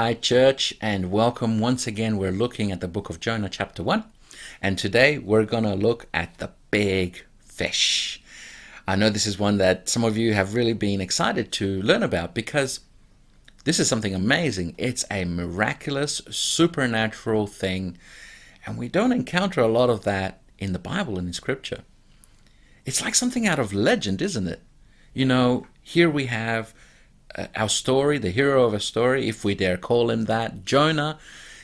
Hi, church, and welcome once again. We're looking at the Book of Jonah, chapter 1, and today we're going to look at the big fish. I know this is one that some of you have really been excited to learn about because this is something amazing. It's a miraculous, supernatural thing, and we don't encounter a lot of that in the Bible and in Scripture. It's like something out of legend, isn't it? You know, here we have our story, the hero of a story, if we dare call him that, Jonah.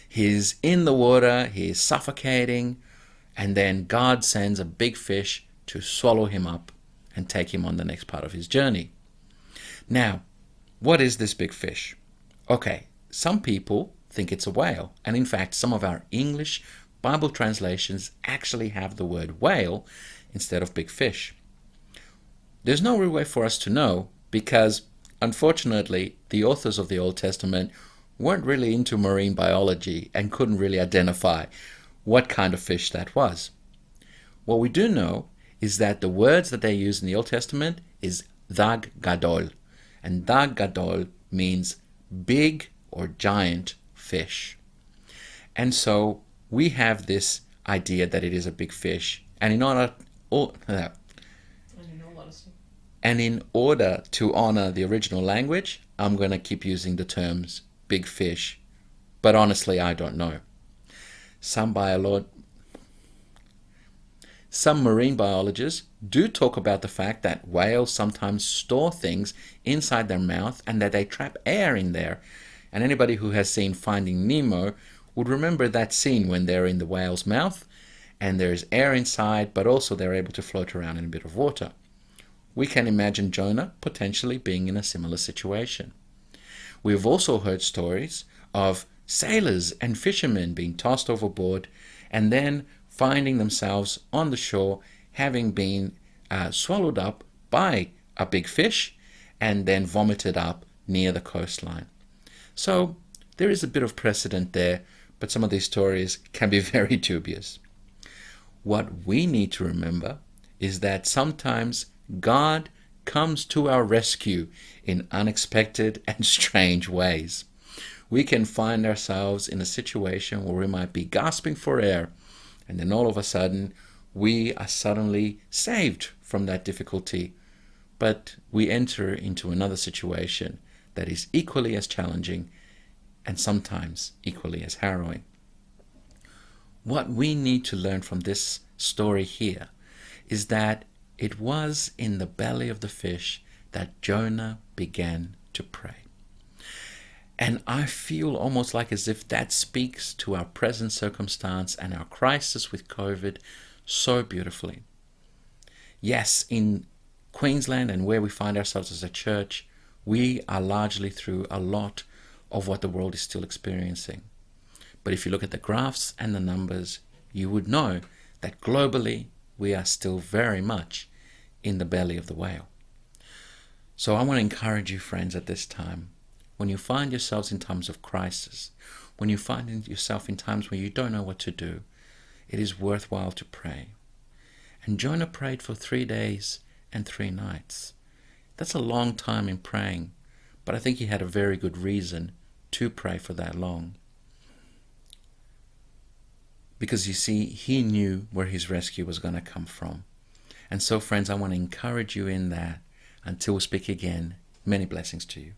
He's in the water, he's suffocating, and then God sends a big fish to swallow him up and take him on the next part of his journey. Now, what is this big fish? Okay, some people think it's a whale, and in fact, some of our English Bible translations actually have the word whale instead of big fish. There's no real way for us to know because unfortunately, the authors of the Old Testament weren't really into marine biology and couldn't really identify what kind of fish that was. What we do know is that the words that they use in the Old Testament is dag gadol, and dag gadol means big or giant fish. And so we have this idea that it is a big fish, and in order to honor the original language, I'm going to keep using the terms big fish, but honestly, I don't know. Some marine biologists do talk about the fact that whales sometimes store things inside their mouth and that they trap air in there. And anybody who has seen Finding Nemo would remember that scene when they're in the whale's mouth and there's air inside, but also they're able to float around in a bit of water. We can imagine Jonah potentially being in a similar situation. We have also heard stories of sailors and fishermen being tossed overboard and then finding themselves on the shore having been swallowed up by a big fish and then vomited up near the coastline. So there is a bit of precedent there, but some of these stories can be very dubious. What we need to remember is that sometimes God comes to our rescue in unexpected and strange ways. We can find ourselves in a situation where we might be gasping for air, and then all of a sudden we are suddenly saved from that difficulty, but we enter into another situation that is equally as challenging and sometimes equally as harrowing. What we need to learn from this story here is that it was in the belly of the fish that Jonah began to pray. And I feel almost like as if that speaks to our present circumstance and our crisis with COVID so beautifully. Yes, in Queensland and where we find ourselves as a church, we are largely through a lot of what the world is still experiencing. But if you look at the graphs and the numbers, you would know that globally we are still very much in the belly of the whale. So I want to encourage you, friends, at this time, when you find yourselves in times of crisis, when you find yourself in times where you don't know what to do, it is worthwhile to pray. And Jonah prayed for 3 days and 3 nights. That's a long time in praying, but I think he had a very good reason to pray for that long. Because you see, he knew where his rescue was going to come from. And so, friends, I want to encourage you in that. Until we speak again, many blessings to you.